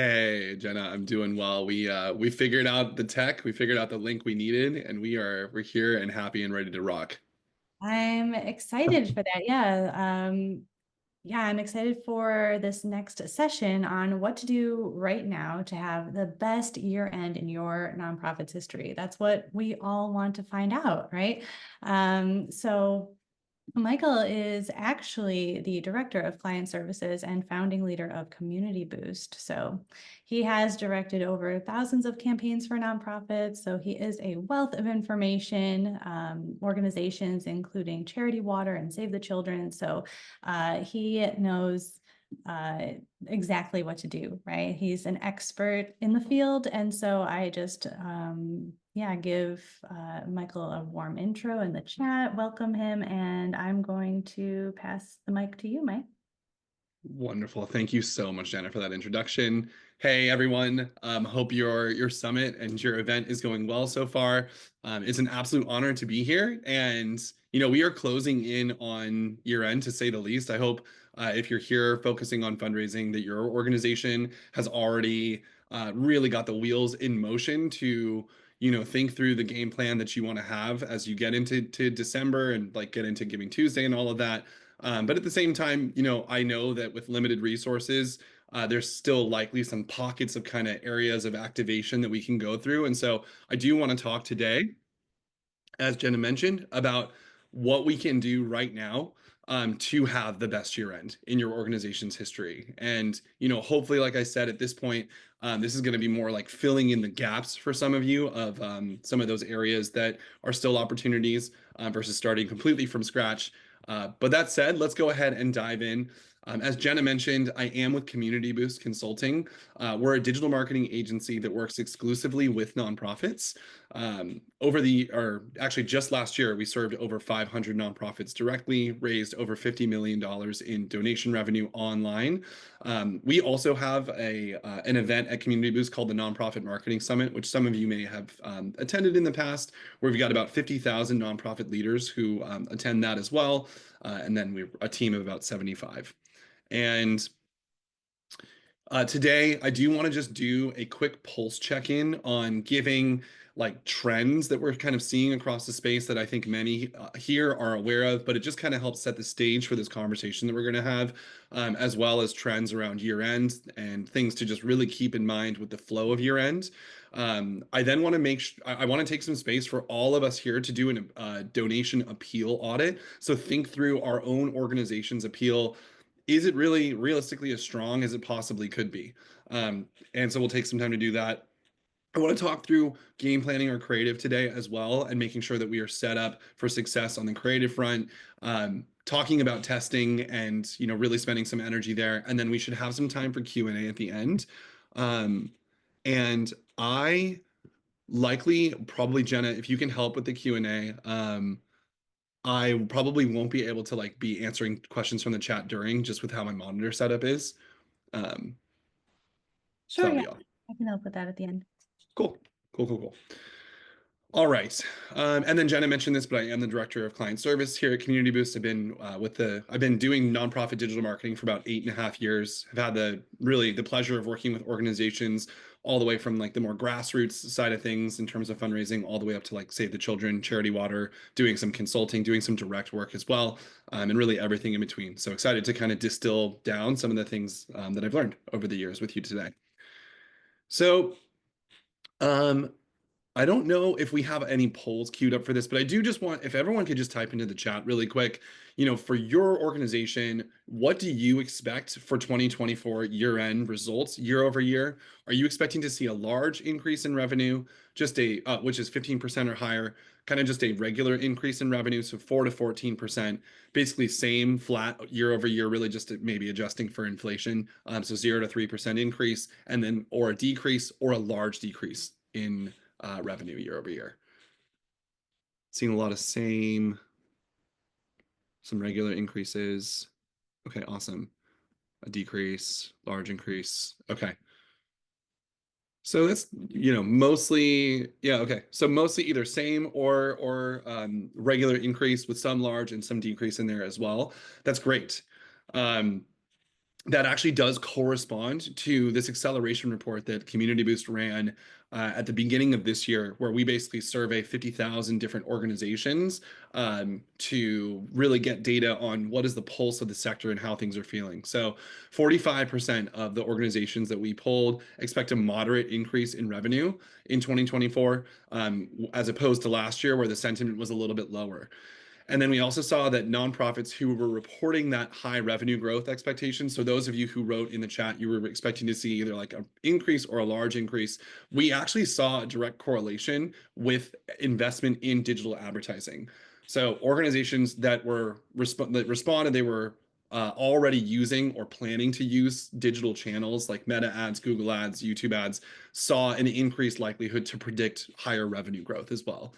Hey Jenna, I'm doing well. We figured out the tech, we figured out the link we needed, and we're here and happy and ready to rock. I'm excited for that. Yeah, I'm excited for this next session on what to do right now to have the best year end in your nonprofit's history. That's what we all want to find out, right? So Michael is actually the director of client services and founding leader of Community Boost. So he has directed over thousands of campaigns for nonprofits. So he is a wealth of information, organizations, including Charity Water and Save the Children. So he knows uh, exactly what to do, right? He's an expert in the field. And so I just, yeah, give Michael a warm intro in the chat, welcome him, and I'm going to pass the mic to you, Mike. Wonderful. Thank you so much, Jenna, for that introduction. Hey everyone. Hope your summit and your event is going well so far. It's an absolute honor to be here. And we are closing in on year end to say the least. I hope if you're here focusing on fundraising, that your organization has already really got the wheels in motion to think through the game plan that you want to have as you get into December and like get into Giving Tuesday and all of that. But at the same time, I know that with limited resources, there's still likely some pockets of kind of areas of activation that we can go through. And so I do want to talk today, as Jenna mentioned, about what we can do right now to have the best year end in your organization's history. And, hopefully, like I said, at this point, this is going to be more like filling in the gaps for some of you of some of those areas that are still opportunities versus starting completely from scratch. But that said, let's go ahead and dive in. As Jenna mentioned, I am with Community Boost Consulting. We're a digital marketing agency that works exclusively with nonprofits. Or actually just last year, we served over 500 nonprofits directly, raised over $50 million in donation revenue online. We also have an event at Community Boost called the Nonprofit Marketing Summit, which some of you may have attended in the past, where we've got about 50,000 nonprofit leaders who attend that as well. And then we're a team of about 75. And today, I do want to just do a quick pulse check-in on giving like trends that we're kind of seeing across the space that I think many here are aware of, but it just kind of helps set the stage for this conversation that we're going to have, as well as trends around year end and things to just really keep in mind with the flow of year end. I then want to I want to take some space for all of us here to do a donation appeal audit. So think through our own organization's appeal. Is it really realistically as strong as it possibly could be? And so we'll take some time to do that. I want to talk through game planning or creative today as well, and making sure that we are set up for success on the creative front. Talking about testing and really spending some energy there, and then we should have some time for Q&A at the end. Um, and I likely, probably Jenna, if you can help with the Q&A, I probably won't be able to like be answering questions from the chat during, just with how my monitor setup is. Um, so Sure, that'll yeah, be all. I can help with that at the end. Cool. Cool, cool, cool. All right. And then Jenna mentioned this, but I am the director of client service here at Community Boost. I've been doing nonprofit digital marketing for about 8.5 years. I've had the pleasure of working with organizations all the way from like the more grassroots side of things in terms of fundraising, all the way up to like Save the Children, Charity Water, doing some consulting, doing some direct work as well, and really everything in between. So excited to kind of distill down some of the things that I've learned over the years with you today. So, um, I don't know if we have any polls queued up for this, but I do just want if everyone could just type into the chat really quick, for your organization, what do you expect for 2024 year-end results year over year? Are you expecting to see a large increase in revenue, just which is 15% or higher, kind of just a regular increase in revenue, so 4 to 14%, basically same flat year over year, really just maybe adjusting for inflation, so 0 to 3% increase, and then or a decrease or a large decrease in revenue year over year. Seeing a lot of some regular increases. Okay, awesome. A decrease, large increase. Okay. So that's, mostly, yeah, okay. So mostly either same or regular increase with some large and some decrease in there as well. That's great. Um, that actually does correspond to this acceleration report that Community Boost ran at the beginning of this year, where we basically survey 50,000 different organizations to really get data on what is the pulse of the sector and how things are feeling. So 45% of the organizations that we polled expect a moderate increase in revenue in 2024, as opposed to last year where the sentiment was a little bit lower. And then we also saw that nonprofits who were reporting that high revenue growth expectation. So those of you who wrote in the chat, you were expecting to see either like an increase or a large increase. We actually saw a direct correlation with investment in digital advertising. So organizations that responded, they were already using or planning to use digital channels like Meta ads, Google ads, YouTube ads, saw an increased likelihood to predict higher revenue growth as well.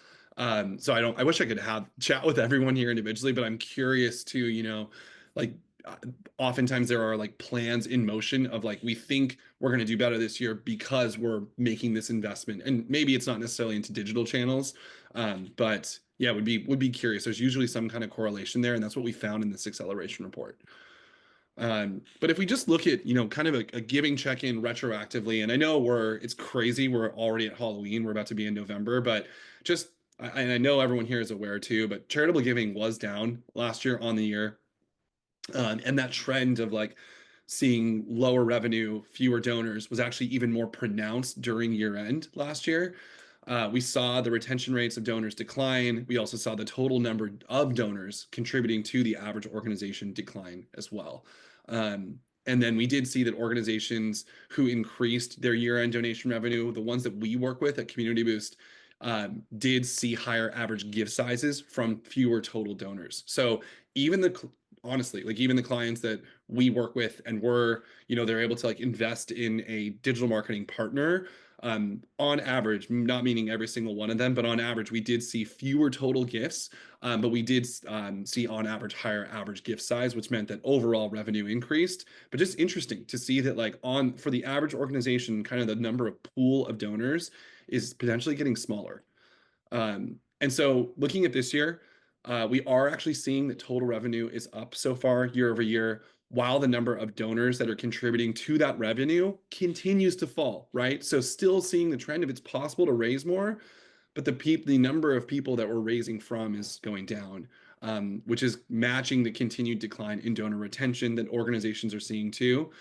So I wish I could have chat with everyone here individually, but I'm curious to, like uh, oftentimes there are like plans in motion of like, we think we're going to do better this year because we're making this investment. And maybe it's not necessarily into digital channels. But yeah, would be curious. There's usually some kind of correlation there. And that's what we found in this acceleration report. But if we just look at, kind of a giving check-in retroactively, and I know it's crazy. We're already at Halloween. We're about to be in November, but just, and I know everyone here is aware too, but charitable giving was down last year on the year. And that trend of like seeing lower revenue, fewer donors was actually even more pronounced during year end last year. We saw the retention rates of donors decline. We also saw the total number of donors contributing to the average organization decline as well. And then we did see that organizations who increased their year-end donation revenue, the ones that we work with at Community Boost, did see higher average gift sizes from fewer total donors. So even honestly, like even the clients that we work with and they're able to like invest in a digital marketing partner, on average, not meaning every single one of them, but on average, we did see fewer total gifts, but we did see on average higher average gift size, which meant that overall revenue increased. But just interesting to see that like for the average organization, kind of the number of pool of donors is potentially getting smaller. And so looking at this year, we are actually seeing that total revenue is up so far year over year, while the number of donors that are contributing to that revenue continues to fall, right? So still seeing the trend of it's possible to raise more, but the number of people that we're raising from is going down, which is matching the continued decline in donor retention that organizations are seeing too.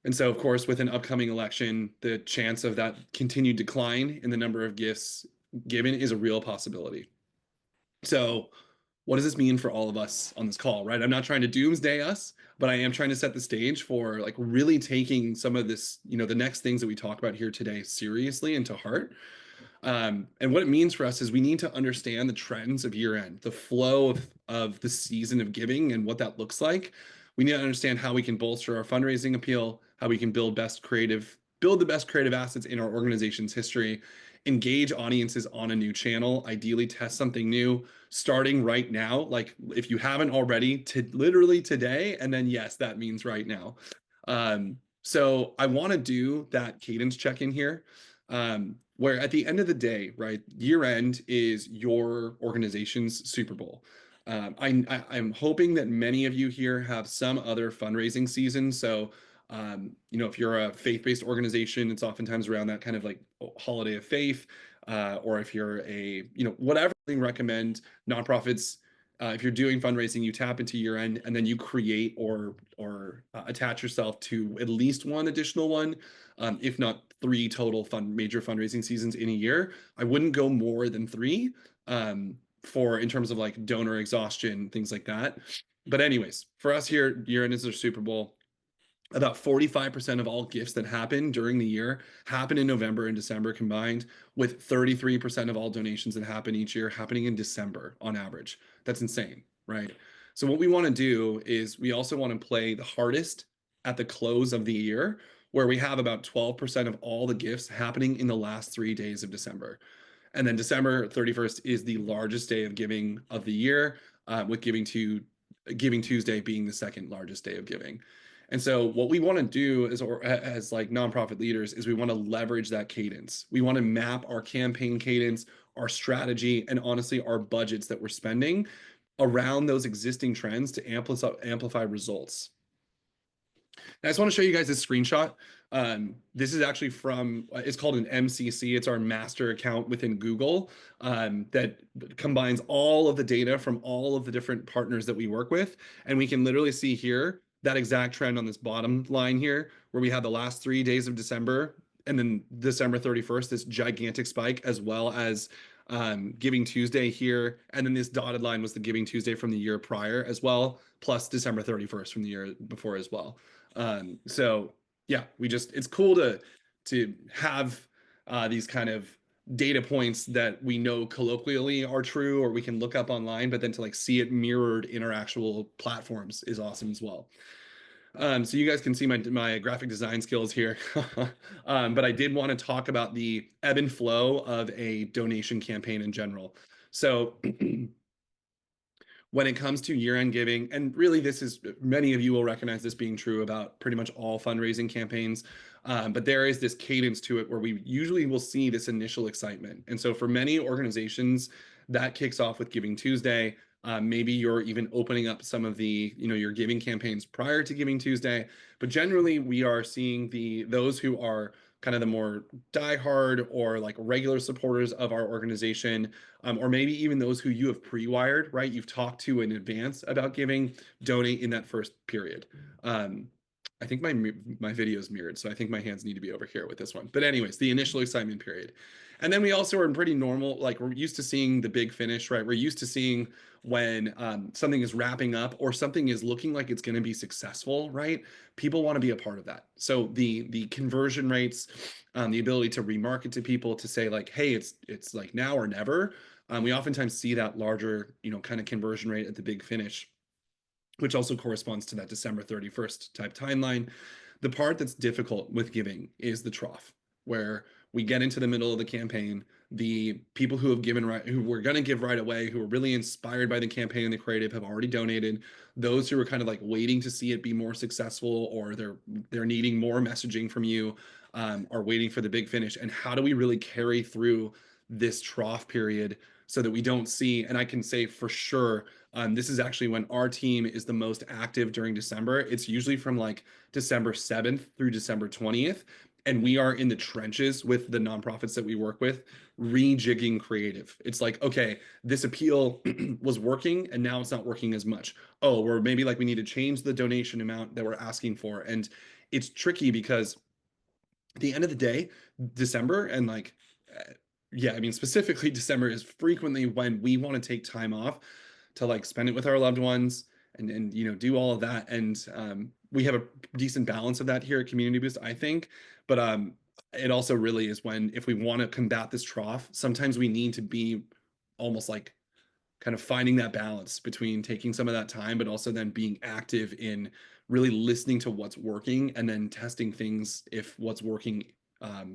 And so, of course, with an upcoming election, the chance of that continued decline in the number of gifts given is a real possibility. So, what does this mean for all of us on this call, right? I'm not trying to doomsday us, but I am trying to set the stage for like really taking some of this, the next things that we talk about here today seriously and to heart. And what it means for us is we need to understand the trends of year end, the flow of the season of giving and what that looks like. We need to understand how we can bolster our fundraising appeal, how we can build the best creative assets in our organization's history, engage audiences on a new channel, ideally test something new, starting right now. Like if you haven't already, to literally today, and then yes, that means right now. So I want to do that cadence check-in here. Where at the end of the day, right, year end is your organization's Super Bowl. I'm hoping that many of you here have some other fundraising season. So, if you're a faith-based organization, it's oftentimes around that kind of like holiday of faith, or if you're whatever thing recommend nonprofits. If you're doing fundraising, you tap into year end and then you create or attach yourself to at least one additional one, if not three total major fundraising seasons in a year. I wouldn't go more than three, for in terms of like donor exhaustion, things like that. But anyways, for us here, year end is our Super Bowl. About 45% of all gifts that happen during the year happen in November and December combined, with 33% of all donations that happen each year happening in December on average. That's insane, right? So what we want to do is we also want to play the hardest at the close of the year, where we have about 12% of all the gifts happening in the last 3 days of December. And then December 31st is the largest day of giving of the year, with Giving Tuesday being the second largest day of giving. And so what we want to do as like nonprofit leaders is we want to leverage that cadence. We want to map our campaign cadence, our strategy, and honestly, our budgets that we're spending around those existing trends to amplify results. I just want to show you guys this screenshot. This is actually from, it's called an MCC. It's our master account within Google, that combines all of the data from all of the different partners that we work with. And we can literally see here that exact trend on this bottom line here, where we have the last 3 days of December and then December 31st, this gigantic spike, as well as Giving Tuesday here. And then this dotted line was the Giving Tuesday from the year prior as well, plus December 31st from the year before as well. So yeah, it's cool to have these kind of data points that we know colloquially are true or we can look up online, but then to like see it mirrored in our actual platforms is awesome as well. So you guys can see my graphic design skills here. But I did want to talk about the ebb and flow of a donation campaign in general. So when it comes to year-end giving, and really many of you will recognize this being true about pretty much all fundraising campaigns, but there is this cadence to it where we usually will see this initial excitement. And so for many organizations, that kicks off with Giving Tuesday. Maybe you're even opening up some of your giving campaigns prior to Giving Tuesday, but generally we are seeing those who are kind of the more diehard or like regular supporters of our organization, or maybe even those who you have pre-wired, right? You've talked to in advance about giving, donate in that first period. I think my video is mirrored, so I think my hands need to be over here with this one. But anyways, the initial excitement period. And then we also are in pretty normal, like we're used to seeing the big finish, right? We're used to seeing when something is wrapping up or something is looking like it's going to be successful, right? People want to be a part of that. So the conversion rates, the ability to remarket to people to say like, hey, it's like now or never. We oftentimes see that larger, kind of conversion rate at the big finish, which also corresponds to that December 31st type timeline. The part that's difficult with giving is the trough, where we get into the middle of the campaign. The people who have given who were going to give right away, who were really inspired by the campaign and the creative, have already donated. Those who are kind of like waiting to see it be more successful, or they're needing more messaging from you, are waiting for the big finish. And how do we really carry through this trough period so that we don't see? And I can say for sure, this is actually when our team is the most active during December. It's usually from like December 7th through December 20th. And we are in the trenches with the nonprofits that we work with, rejigging creative. It's like, okay, this appeal was working and now it's not working as much. Oh, or maybe like we need to change the donation amount that we're asking for. And it's tricky because at the end of the day, December and like, yeah, I mean, specifically December is frequently when we want to take time off to like spend it with our loved ones and do all of that. And we have a decent balance of that here at Community Boost, I think. But it also really is when, if we want to combat this trough, sometimes we need to be almost like kind of finding that balance between taking some of that time, but also then being active in really listening to what's working and then testing things if what's working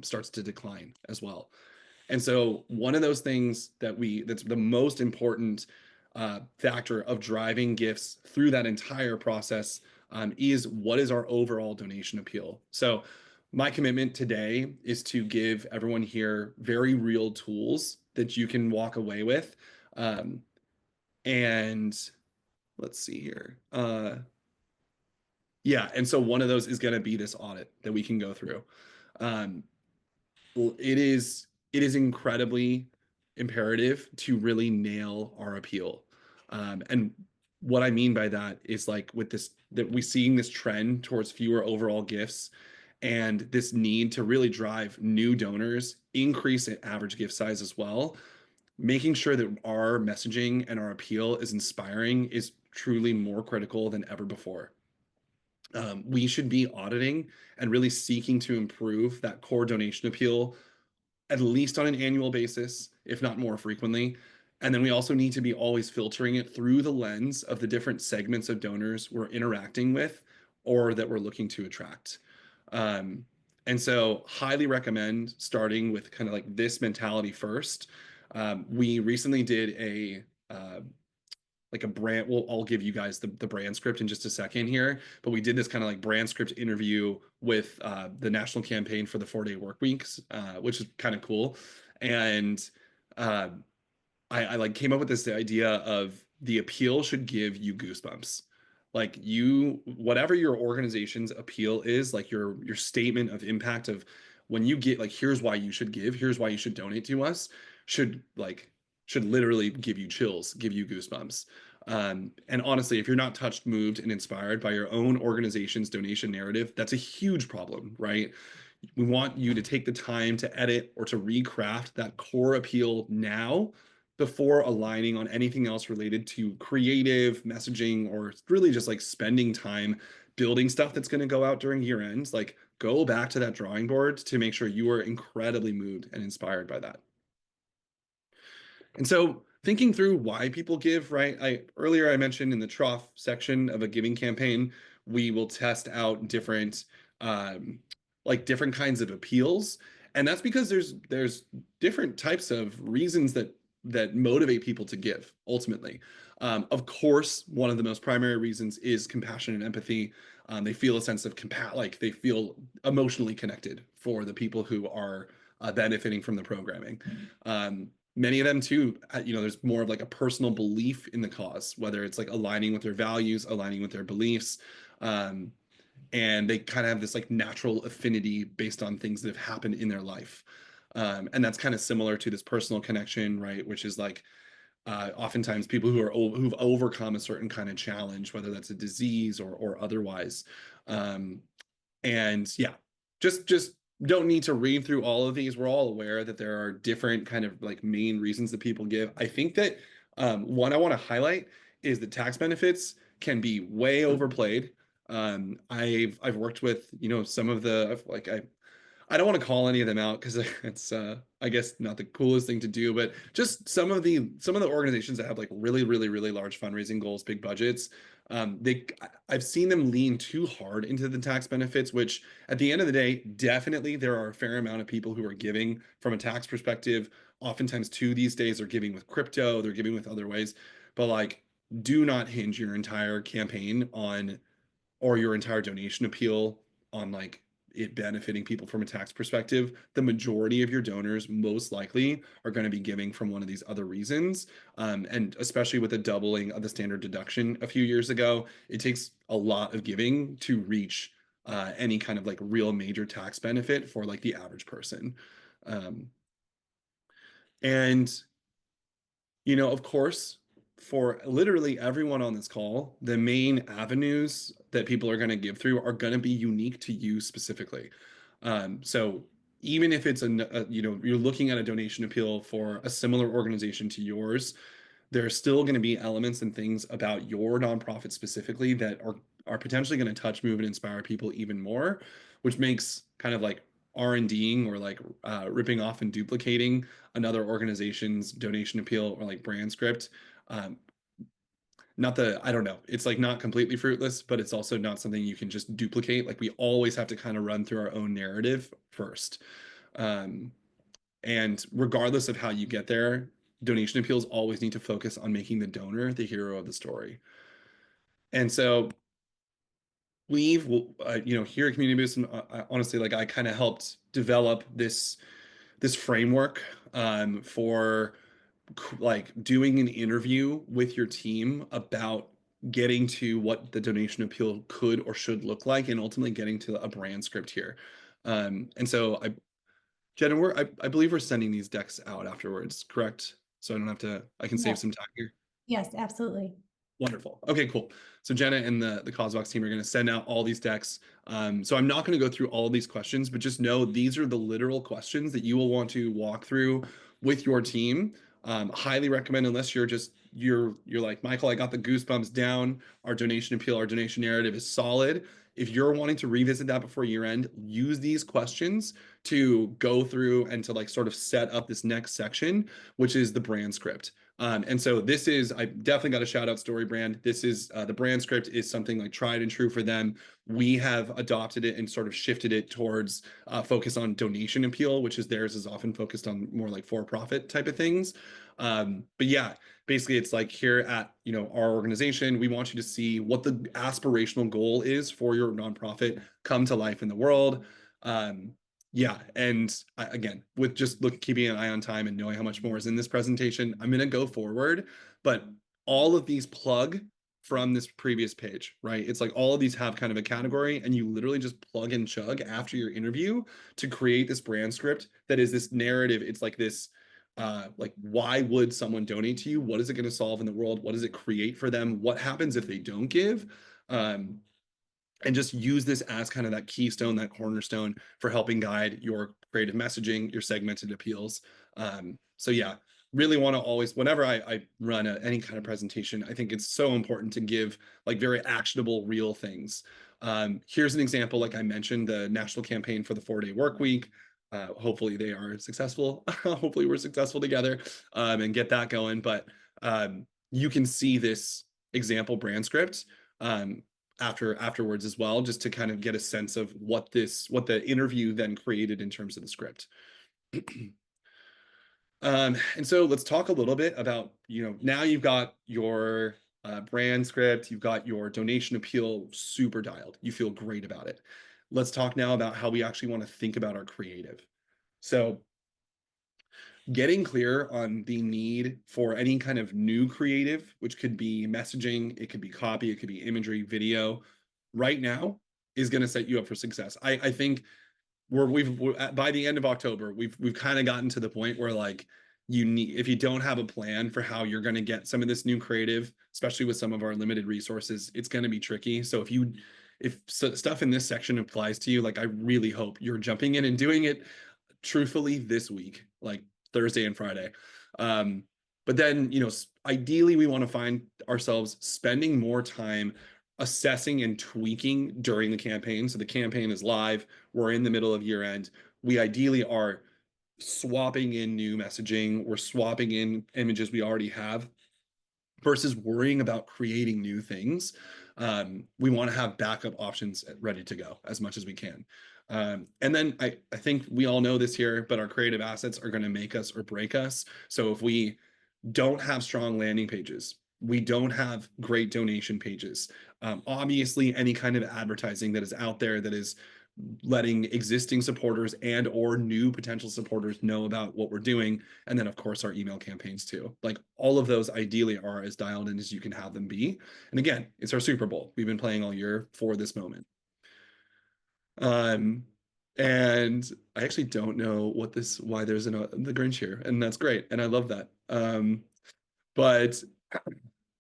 starts to decline as well. And so one of those things that's the most important factor of driving gifts through that entire process is what is our overall donation appeal. So my commitment today is to give everyone here very real tools that you can walk away with. And let's see here. Yeah, and so one of those is going to be this audit that we can go through. Well, it is incredibly imperative to really nail our appeal. And what I mean by that is like with this, that we're seeing this trend towards fewer overall gifts and this need to really drive new donors, increase in average gift size as well. Making sure that our messaging and our appeal is inspiring is truly more critical than ever before. We should be auditing and really seeking to improve that core donation appeal at least on an annual basis, if not more frequently. And then we also need to be always filtering it through the lens of the different segments of donors we're interacting with or that we're looking to attract. And so highly recommend starting with kind of like this mentality first. We recently did a like a brand. Well, I'll give you guys the brand script in just a second here, but we did this kind of like brand script interview with the national campaign for the 4-day work weeks, which is kind of cool. And I like came up with this idea of the appeal should give you goosebumps. Like you, whatever your organization's appeal is, like your statement of impact of when you get like, here's why you should give, here's why you should donate to us, should like should literally give you chills, give you goosebumps. And honestly, if you're not touched, moved, and inspired by your own organization's donation narrative, that's a huge problem, right? We want you to take the time to edit or to recraft that core appeal now before aligning on anything else related to creative messaging or really just like spending time building stuff that's going to go out during year ends. Like go back to that drawing board to make sure you are incredibly moved and inspired by that. And so thinking through why people give, right? I mentioned in the trough section of a giving campaign, we will test out different um, different kinds of appeals. And that's because there's different types of reasons that motivate people to give ultimately. Of course, one of the most primary reasons is compassion and empathy. They feel a sense of like they feel emotionally connected for the people who are benefiting from the programming. Many of them too, there's more of like a personal belief in the cause, whether it's like aligning with their values, aligning with their beliefs. Um, and they kind of have this like natural affinity based on things that have happened in their life. And that's kind of similar to this personal connection, right? Which is like oftentimes people who've overcome a certain kind of challenge, whether that's a disease or otherwise. Um, and yeah, just don't need to read through all of these. We're all aware that there are different kind of like main reasons that people give. I think that one I want to highlight is that tax benefits can be way overplayed. I've worked with, some of the like I don't want to call any of them out because it's I guess not the coolest thing to do, but just some of the organizations that have like really, really, really large fundraising goals, big budgets, they I've seen them lean too hard into the tax benefits, which at the end of the day, definitely there are a fair amount of people who are giving from a tax perspective. Oftentimes too these days they're giving with crypto, they're giving with other ways, but like do not hinge your entire campaign on or your entire donation appeal on like it benefiting people from a tax perspective. The majority of your donors most likely are going to be giving from one of these other reasons. And especially with the doubling of the standard deduction a few years ago, it takes a lot of giving to reach any kind of like real major tax benefit for like the average person. Um, and of course, for literally everyone on this call, the main avenues that people are going to give through are going to be unique to you specifically. So even if it's you're looking at a donation appeal for a similar organization to yours, there are still going to be elements and things about your nonprofit specifically that are potentially going to touch, move, and inspire people even more, which makes kind of like R&Ding or like ripping off and duplicating another organization's donation appeal or like brand script. Um, not the, I don't know, it's like not completely fruitless, but it's also not something you can just duplicate. Like we always have to kind of run through our own narrative first. Um, and regardless of how you get there, donation appeals always need to focus on making the donor the hero of the story. And so we've, here at Community Boost, and honestly, like I kind of helped develop this framework for like doing an interview with your team about getting to what the donation appeal could or should look like and ultimately getting to a brand script here. And so Jenna, I believe we're sending these decks out afterwards, correct? So I don't have to, I can save Yes, some time here. yes, absolutely. Wonderful. Okay, cool. So Jenna and the CauseVox team are going to send out all these decks. So I'm not going to go through all of these questions, but just know these are the literal questions that you will want to walk through with your team. Highly recommend unless you're like Michael, I got the goosebumps down. Our donation appeal, our donation narrative is solid. If you're wanting to revisit that before year end, use these questions to go through and to like sort of set up this next section, which is the brand script. And so this is, I definitely got a shout out Story Brand. This is the brand script is something like tried and true for them. We have adopted it and sort of shifted it towards focus on donation appeal, which is theirs is often focused on more like for-profit type of things. But yeah, basically it's like here at, our organization, we want you to see what the aspirational goal is for your nonprofit come to life in the world. Yeah, and again, with just keeping an eye on time and knowing how much more is in this presentation, I'm going to go forward, but all of these plug from this previous page, right? It's like all of these have kind of a category, and you literally just plug and chug after your interview to create this brand script that is this narrative. It's like this, like, why would someone donate to you? What is it going to solve in the world? What does it create for them? What happens if they don't give? Um, and just use this as kind of that keystone, that cornerstone for helping guide your creative messaging, your segmented appeals. So yeah, really want to always, whenever I run any kind of presentation, I think it's so important to give like very actionable, real things. Here's an example, like I mentioned, the national campaign for the 4-day work week. Hopefully they are successful. Hopefully we're successful together and get that going. But you can see this example brand script um, afterwards as well, just to kind of get a sense of what the interview then created in terms of the script. And so let's talk a little bit about, now you've got your brand script, you've got your donation appeal super dialed, you feel great about it. Let's talk now about how we actually want to think about our creative. So getting clear on the need for any kind of new creative, which could be messaging, it could be copy, it could be imagery, video, right now is going to set you up for success. I think by the end of October, we've kind of gotten to the point where like if you don't have a plan for how you're going to get some of this new creative, especially with some of our limited resources, it's going to be tricky. So if stuff in this section applies to you, like I really hope you're jumping in and doing it truthfully this week, like Thursday and Friday. But then, ideally we want to find ourselves spending more time assessing and tweaking during the campaign. So the campaign is live, we're in the middle of year end. We ideally are swapping in new messaging, we're swapping in images we already have versus worrying about creating new things. We want to have backup options ready to go as much as we can. And then I think we all know this here, but our creative assets are going to make us or break us. So if we don't have strong landing pages, we don't have great donation pages. Obviously, any kind of advertising that is out there that is letting existing supporters and or new potential supporters know about what we're doing, and then of course our email campaigns too, like all of those ideally are as dialed in as you can have them be. And again, it's our Super Bowl, we've been playing all year for this moment. And I actually don't know why there's the Grinch here, and that's great, and I love that. But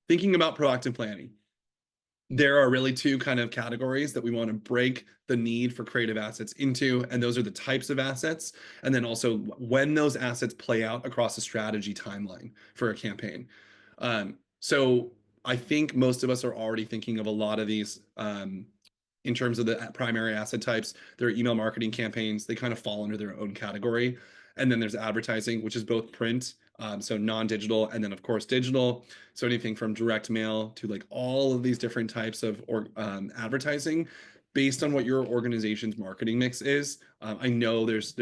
thinking about proactive planning, there are really two kind of categories that we want to break the need for creative assets into, and those are the types of assets, and then also when those assets play out across a strategy timeline for a campaign. So I think most of us are already thinking of a lot of these in terms of the primary asset types. There are email marketing campaigns, they kind of fall under their own category. And then there's advertising, which is both print, so non-digital, and then of course digital. So anything from direct mail to like all of these different types of advertising based on what your organization's marketing mix is. I know there's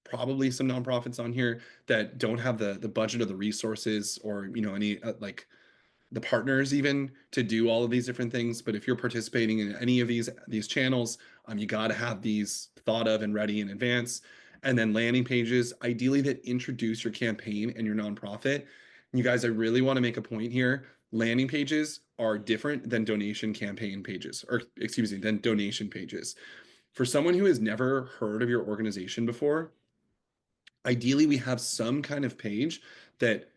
probably some nonprofits on here that don't have the budget or the resources or any like the partners even to do all of these different things. But if you're participating in any of these channels, you got to have these thought of and ready in advance. And then landing pages, ideally that introduce your campaign and your nonprofit. You guys, I really want to make a point here. Landing pages are different than donation campaign pages, or excuse me, than donation pages. For someone who has never heard of your organization before, ideally we have some kind of page that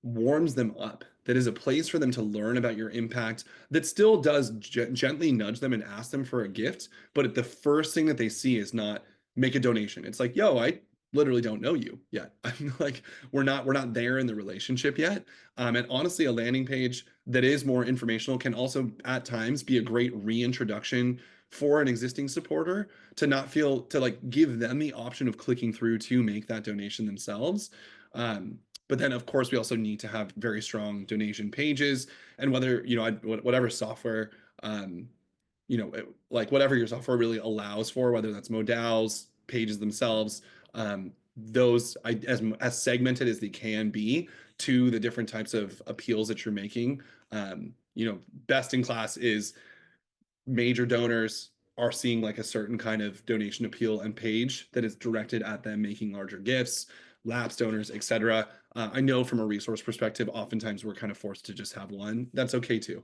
warms them up, that is a place for them to learn about your impact, that still does gently nudge them and ask them for a gift. But the first thing that they see is not make a donation. It's like, yo, I literally don't know you yet. I'm like, we're not there in the relationship yet. And honestly, a landing page that is more informational can also at times be a great reintroduction for an existing supporter to not feel to like give them the option of clicking through to make that donation themselves. But then, of course, we also need to have very strong donation pages, and whether whatever software, like whatever your software really allows for, whether that's modals, pages themselves, those as segmented as they can be to the different types of appeals that you're making. Best in class is major donors are seeing like a certain kind of donation appeal and page that is directed at them making larger gifts. lapsed donors, etc. I know from a resource perspective, oftentimes we're kind of forced to just have one. That's okay too.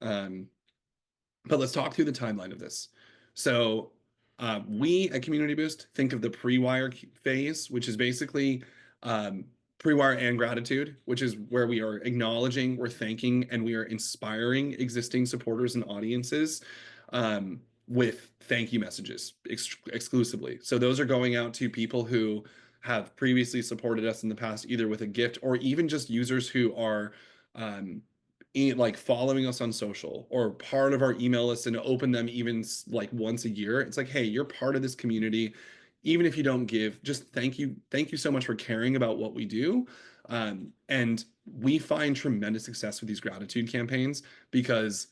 Um, but let's talk through the timeline of this. So we at Community Boost think of the pre-wire phase, which is basically um, pre-wire and gratitude, which is where we are acknowledging, we're thanking, and we are inspiring existing supporters and audiences with thank you messages exclusively. So those are going out to people who have previously supported us in the past, either with a gift or even just users who are um, like following us on social or part of our email list and open them even like once a year. It's like, hey, you're part of this community. Even if you don't give, just thank you. Thank you so much for caring about what we do. And we find tremendous success with these gratitude campaigns because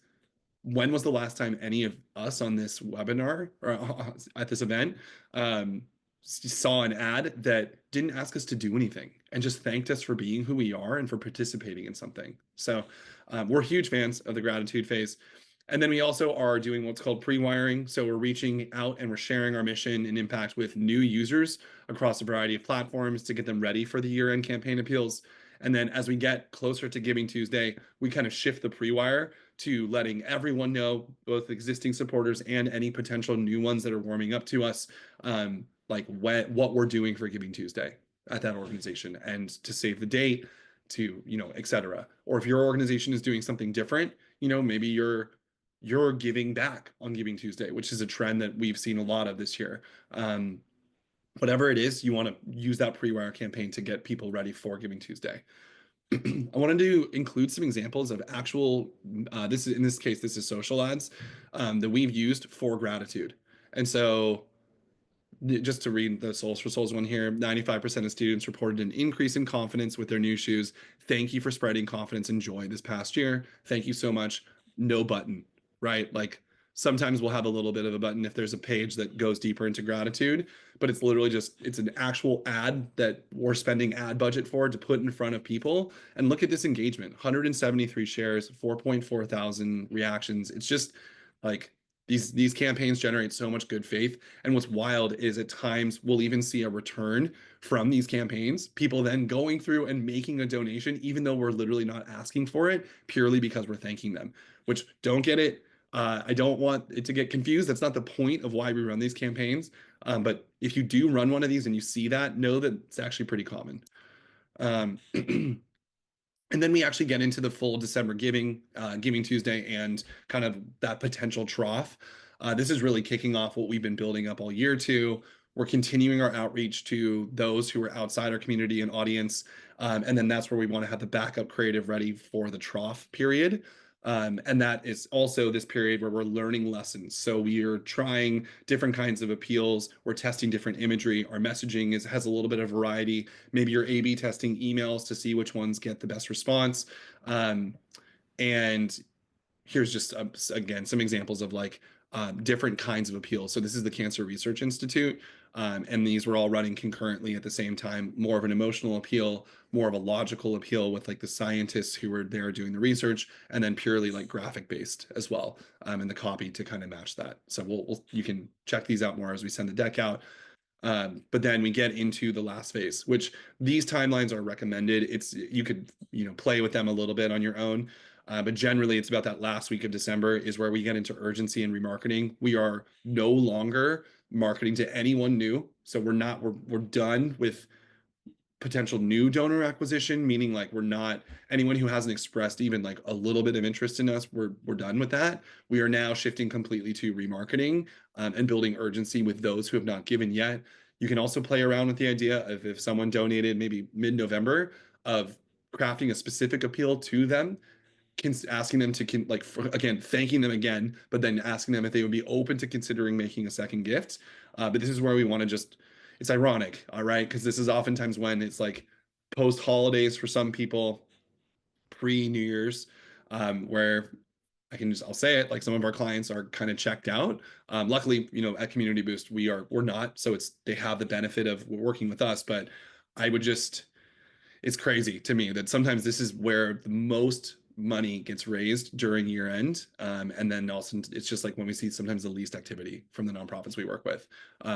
when was the last time any of us on this webinar or at this event um, saw an ad that didn't ask us to do anything and just thanked us for being who we are and for participating in something? So we're huge fans of the gratitude phase. And then we also are doing what's called pre-wiring. So we're reaching out and we're sharing our mission and impact with new users across a variety of platforms to get them ready for the year-end campaign appeals. And then as we get closer to Giving Tuesday, we kind of shift the pre-wire to letting everyone know, both existing supporters and any potential new ones that are warming up to us, like what we're doing for Giving Tuesday at that organization, and to save the date, to etc. Or if your organization is doing something different, maybe you're giving back on Giving Tuesday, which is a trend that we've seen a lot of this year. Whatever it is, you want to use that pre-wire campaign to get people ready for Giving Tuesday. I wanted to include some examples of actual, this is in this case, this is social ads that we've used for gratitude. And so just to read the Souls for Souls one here, 95% of students reported an increase in confidence with their new shoes. Thank you for spreading confidence and joy this past year. Thank you so much. No button, right? Like sometimes we'll have a little bit of a button if there's a page that goes deeper into gratitude, but it's literally just, it's an actual ad that we're spending ad budget for to put in front of people. And look at this engagement, 173 shares, 4.4 thousand reactions. It's just like, these campaigns generate so much good faith. And what's wild is at times we'll even see a return from these campaigns, people then going through and making a donation, even though we're literally not asking for it, purely because we're thanking them. Which, don't get it. I don't want it to get confused. That's not the point of why we run these campaigns. But if you do run one of these and you see that, know that it's actually pretty common. And then we actually get into the full December Giving Tuesday, and kind of that potential trough. This is really kicking off what we've been building up all year to. We're continuing our outreach to those who are outside our community and audience. And then that's where we want to have the backup creative ready for the trough period. And that is also this period where we're learning lessons. So we are trying different kinds of appeals. We're testing different imagery. Our messaging has a little bit of variety. Maybe you're A/B testing emails to see which ones get the best response. And here's just again some examples of like different kinds of appeals. So this is the Cancer Research Institute, and these were all running concurrently at the same time. More of an emotional appeal, more of a logical appeal with like the scientists who were there doing the research, and then purely like graphic based as well, and the copy to kind of match that. So you can check these out more as we send the deck out. But then we get into the last phase, which these timelines are recommended. It's you could play with them a little bit on your own, but generally it's about that last week of December is where we get into urgency and remarketing. We are no longer marketing to anyone new, so we're done with potential new donor acquisition, meaning like we're not anyone who hasn't expressed even like a little bit of interest in us. We're done with that. We are now shifting completely to remarketing and building urgency with those who have not given yet. You can also play around with the idea of if someone donated maybe mid-November, of crafting a specific appeal to them, asking them to again thanking them again, but then asking them if they would be open to considering making a second gift. But this is where we want to just, it's ironic, all right, because this is oftentimes when it's like post holidays for some people, pre New Year's, where I'll say it, like some of our clients are kind of checked out. Luckily, at Community Boost we're not, so they have the benefit of working with us. But I would just, it's crazy to me that sometimes this is where the most money gets raised during year end. And then also it's just like when we see sometimes the least activity from the nonprofits we work with.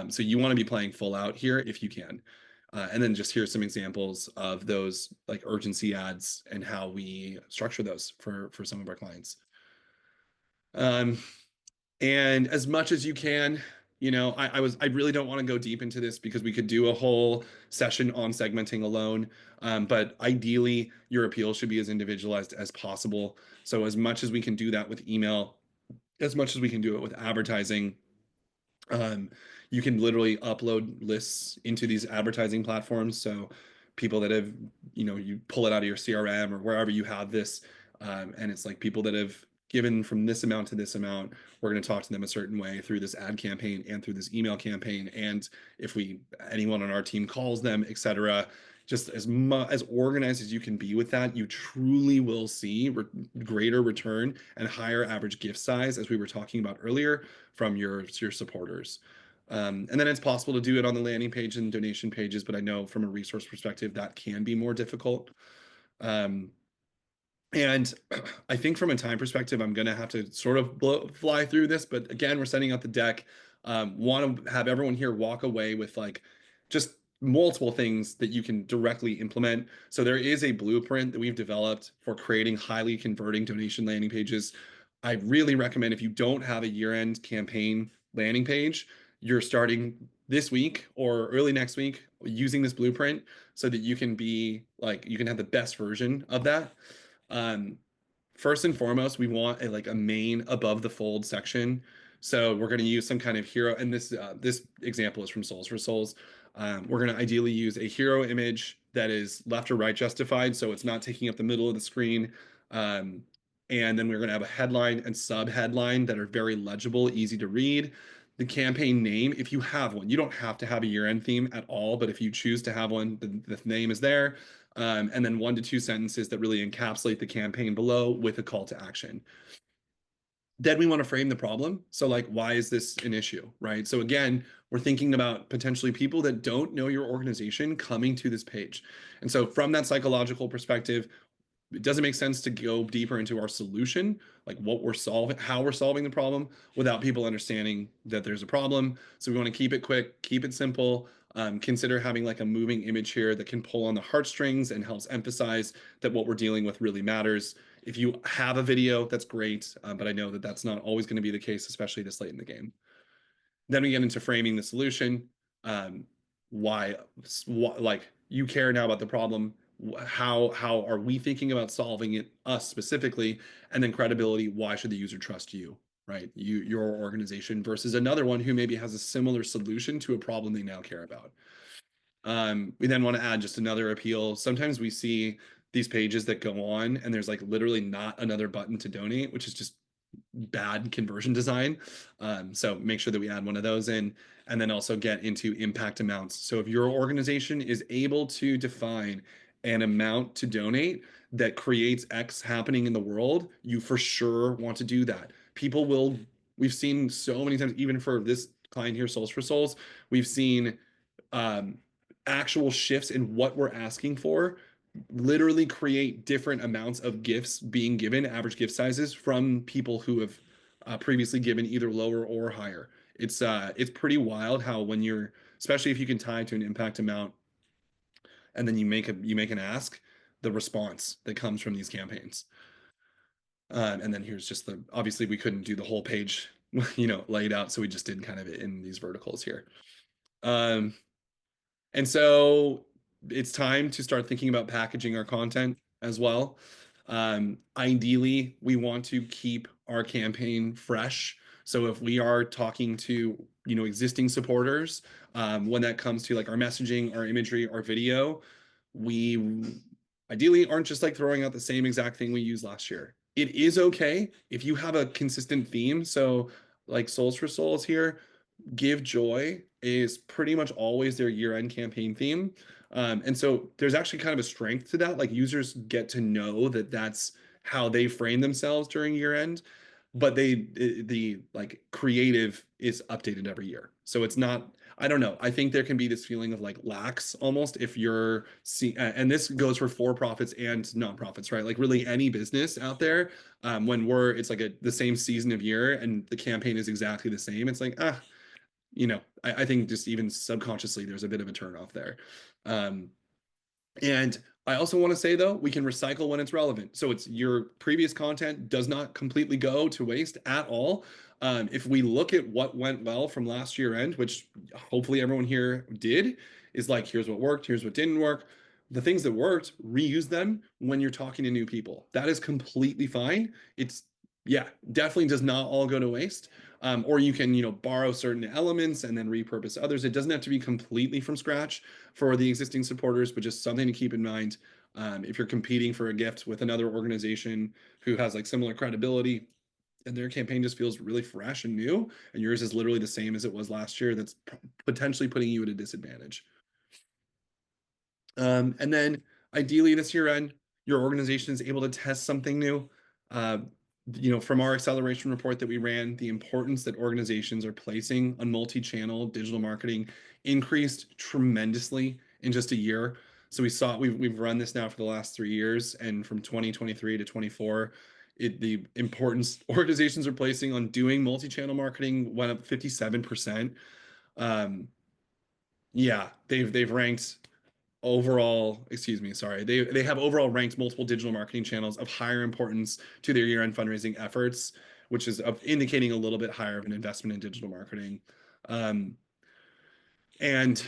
So you want to be playing full out here if you can. And then just here's some examples of those like urgency ads and how we structure those for some of our clients. Um, and as much as you can, I really don't want to go deep into this because we could do a whole session on segmenting alone. But ideally, your appeal should be as individualized as possible. So as much as we can do that with email, as much as we can do it with advertising, um, you can literally upload lists into these advertising platforms. So people that have, you pull it out of your CRM or wherever you have this, and it's like people that have given from this amount to this amount, we're going to talk to them a certain way through this ad campaign and through this email campaign. And if anyone on our team calls them, etc., just as organized as you can be with that, you truly will see greater return and higher average gift size, as we were talking about earlier, from your supporters. And then it's possible to do it on the landing page and donation pages, but I know from a resource perspective that can be more difficult. Um, and I think from a time perspective, I'm going to have to sort of fly through this. But again, we're setting out the deck. Want to have everyone here walk away with like just multiple things that you can directly implement. So there is a blueprint that we've developed for creating highly converting donation landing pages. I really recommend, if you don't have a year-end campaign landing page, you're starting this week or early next week using this blueprint so that you can have the best version of that. Um, First and foremost, we want a main above the fold section. So we're going to use some kind of hero, and this example is from Souls for Souls. We're going to ideally use a hero image that is left or right justified, so it's not taking up the middle of the screen. Um, and then we're going to have a headline and sub headline that are very legible, easy to read. The campaign name, if you have one, you don't have to have a year-end theme at all, but if you choose to have one, the name is there. And then 1 to 2 sentences that really encapsulate the campaign below with a call to action. Then we want to frame the problem. So, like, why is this an issue, right? So, again, we're thinking about potentially people that don't know your organization coming to this page. And so, from that psychological perspective, it doesn't make sense to go deeper into our solution, like what we're solving, how we're solving the problem, without people understanding that there's a problem. So we want to keep it quick, keep it simple. Consider having like a moving image here that can pull on the heartstrings and helps emphasize that what we're dealing with really matters. If you have a video, that's great, but I know that that's not always going to be the case, especially this late in the game. Then we get into framing the solution. Um, why, like you care now about the problem. How are we thinking about solving it, us specifically? And then credibility. Why should the user trust you, right? Your organization versus another one who maybe has a similar solution to a problem they now care about. We then want to add just another appeal. Sometimes we see these pages that go on and there's like literally not another button to donate, which is just bad conversion design. So make sure that we add one of those in, and then also get into impact amounts. So if your organization is able to define an amount to donate that creates X happening in the world, you for sure want to do that. We've seen so many times, even for this client here, Souls for Souls, we've seen um, actual shifts in what we're asking for literally create different amounts of gifts being given, average gift sizes from people who have previously given either lower or higher. It's pretty wild how when you're, especially if you can tie to an impact amount and then you make an ask, the response that comes from these campaigns. And then here's just obviously we couldn't do the whole page, laid out, so we just did kind of it in these verticals here. Um, And so it's time to start thinking about packaging our content as well. Ideally, we want to keep our campaign fresh. So if we are talking to, existing supporters, when that comes to like our messaging, our imagery, our video, we ideally aren't just like throwing out the same exact thing we used last year. It is okay if you have a consistent theme. So like Souls for Souls here, Give Joy is pretty much always their year-end campaign theme. And so there's actually kind of a strength to that. Like users get to know that that's how they frame themselves during year end, but the like creative is updated every year. So it's not, I don't know. I think there can be this feeling of like lax almost if you're see, and this goes for profits and nonprofits, right? Like really any business out there, when it's like the same season of year and the campaign is exactly the same. It's like, I think just even subconsciously, there's a bit of a turnoff there. Um, and I also want to say, though, we can recycle when it's relevant. So it's your previous content does not completely go to waste at all. If we look at what went well from last year end, which hopefully everyone here did, is like, here's what worked, here's what didn't work. The things that worked, reuse them when you're talking to new people. That is completely fine. It's, yeah, definitely does not all go to waste. Or you can, borrow certain elements and then repurpose others. It doesn't have to be completely from scratch for the existing supporters, but just something to keep in mind. If you're competing for a gift with another organization who has like similar credibility and their campaign just feels really fresh and new, and yours is literally the same as it was last year, that's potentially putting you at a disadvantage. And then ideally this year end, your organization is able to test something new. Uh, from our acceleration report that we ran, the importance that organizations are placing on multi-channel digital marketing increased tremendously in just a year. So we've run this now for the last 3 years, and from 2023 to 24, the importance organizations are placing on doing multi-channel marketing went up 57%. Um, yeah, they've ranked overall, excuse me, sorry, they have overall ranked multiple digital marketing channels of higher importance to their year-end fundraising efforts, which is indicating a little bit higher of an investment in digital marketing. Um, and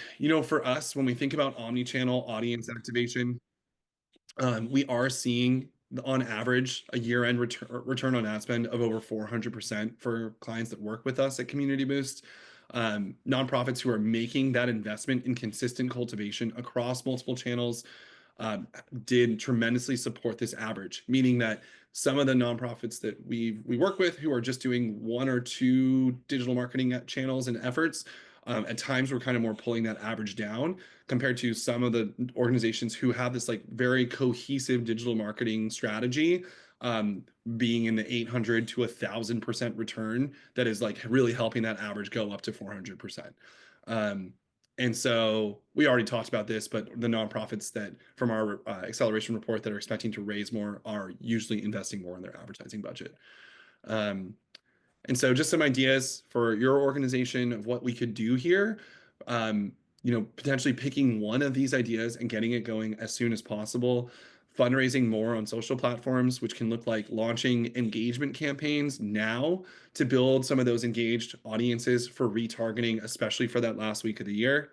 for us, when we think about omni-channel audience activation, we are seeing on average a year-end return on ad spend of over 400% for clients that work with us at Community Boost. Nonprofits who are making that investment in consistent cultivation across multiple channels did tremendously support this average, meaning that some of the nonprofits that we work with who are just doing one or two digital marketing channels and efforts, at times we're kind of more pulling that average down compared to some of the organizations who have this like very cohesive digital marketing strategy, being in the 800 to 1,000% return that is like really helping that average go up to 400%. And so we already talked about this, but the nonprofits that from our acceleration report that are expecting to raise more are usually investing more in their advertising budget. Um, and so just some ideas for your organization of what we could do here. Potentially picking one of these ideas and getting it going as soon as possible. Fundraising more on social platforms, which can look like launching engagement campaigns now to build some of those engaged audiences for retargeting, especially for that last week of the year.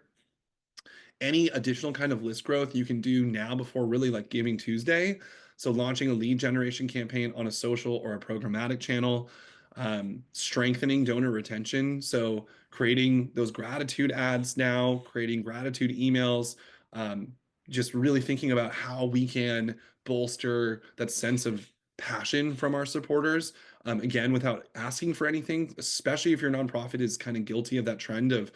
Any additional kind of list growth you can do now before really like Giving Tuesday. So launching a lead generation campaign on a social or a programmatic channel, strengthening donor retention. So creating those gratitude ads now, creating gratitude emails, just really thinking about how we can bolster that sense of passion from our supporters. Again, without asking for anything, especially if your nonprofit is kind of guilty of that trend of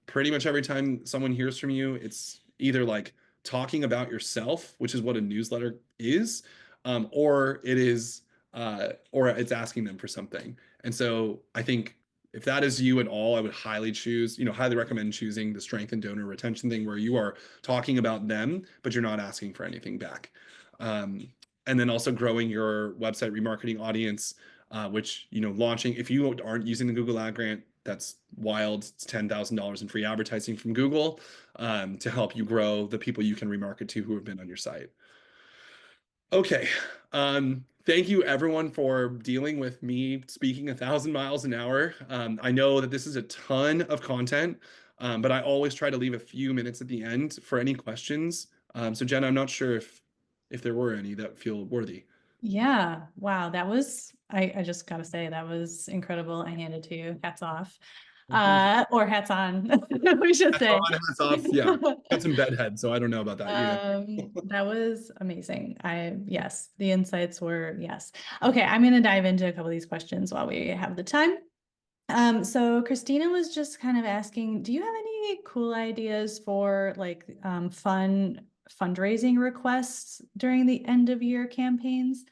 pretty much every time someone hears from you, it's either like talking about yourself, which is what a newsletter is, or it's asking them for something. And so I think if that is you at all, I would highly recommend choosing the strength and donor retention thing where you are talking about them, but you're not asking for anything back. And then also growing your website remarketing audience, which, launching, if you aren't using the Google Ad Grant, that's wild. It's $10,000 in free advertising from Google, to help you grow the people you can remarket to who have been on your site. Okay. Thank you everyone for dealing with me speaking 1,000 miles an hour. I know that this is a ton of content, but I always try to leave a few minutes at the end for any questions. So Jenna, I'm not sure if there were any that feel worthy. Yeah. Wow. That was, I just gotta say, that was incredible. I hand it to you. Hats off. Or hats on, we should Hats say. on, hats off. Yeah. Got some bedhead, so I don't know about that. That was amazing. Yes, the insights were, yes. Okay, I'm gonna dive into a couple of these questions while we have the time. So Christina was just kind of asking, do you have any cool ideas for like fun fundraising requests during the end of year campaigns?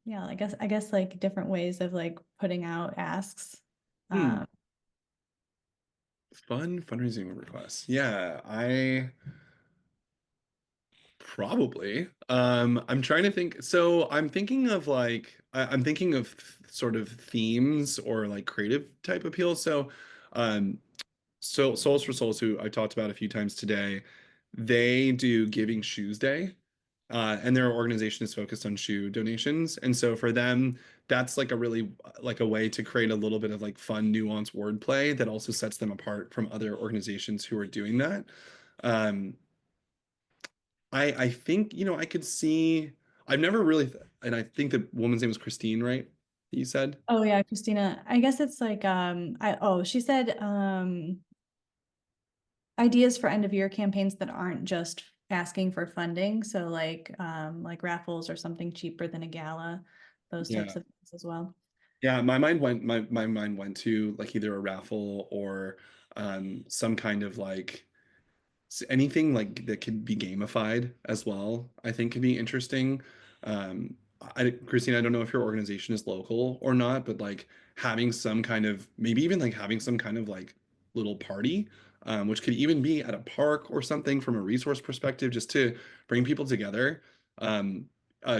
Yeah, I guess like different ways of like putting out asks. Hmm. Um, Fun fundraising requests. Yeah, I probably. I'm trying to think. So I'm thinking of I'm thinking of sort of themes or like creative type appeal. So Um, so Souls for Souls, who I talked about a few times today, they do Giving Shoes Day. And their organization is focused on shoe donations. And so for them, that's like a really like a way to create a little bit of like fun, nuanced wordplay that also sets them apart from other organizations who are doing that. Um, I think, I could see, I've never really, and I think the woman's name was Christine, right? You said? Oh yeah, Christina. I guess it's like she said ideas for end of year campaigns that aren't just asking for funding. So like raffles or something cheaper than a gala, those types Yeah. of things as well. Yeah, my mind went to like either a raffle or some kind of like anything like that could be gamified as well, I think could be interesting. Christine, I don't know if your organization is local or not, but like having some kind of maybe even like having some kind of like little party, which could even be at a park or something from a resource perspective, just to bring people together.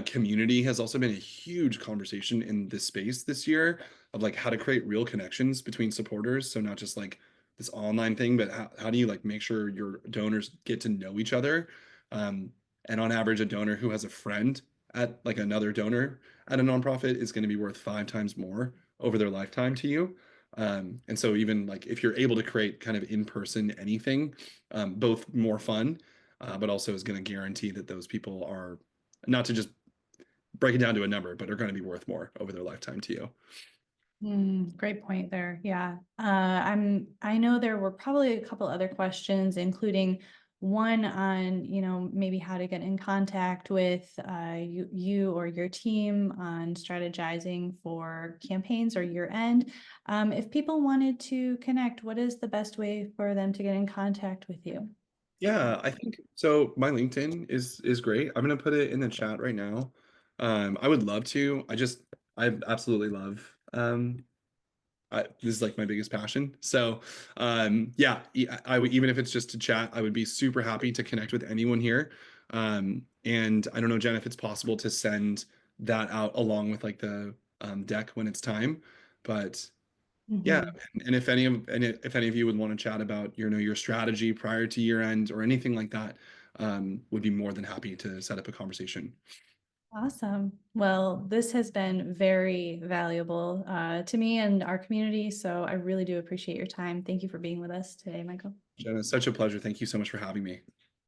Community has also been a huge conversation in this space this year of like how to create real connections between supporters. So not just like this online thing, but how do you like make sure your donors get to know each other? Um, and on average, a donor who has a friend at like another donor at a nonprofit is going to be worth 5 times more over their lifetime to you. And so even like if you're able to create kind of in-person anything, both more fun, but also is going to guarantee that those people are not to just break it down to a number, but are going to be worth more over their lifetime to you. Great point there. Yeah. I know there were probably a couple other questions, including one on, maybe how to get in contact with you or your team on strategizing for campaigns or year end. If people wanted to connect, what is the best way for them to get in contact with you? Yeah, I think so. My LinkedIn is great. I'm gonna put it in the chat right now. I would love to. I absolutely love this is like my biggest passion. So yeah, I would even if it's just to chat, I would be super happy to connect with anyone here. And I don't know, Jen, if it's possible to send that out along with like the deck when it's time. But yeah, Mhm. and if any of you would want to chat about your strategy prior to year end or anything like that, would be more than happy to set up a conversation. Awesome. Well, this has been very valuable to me and our community. So I really do appreciate your time. Thank you for being with us today, Michael. Jen, it's such a pleasure. Thank you so much for having me.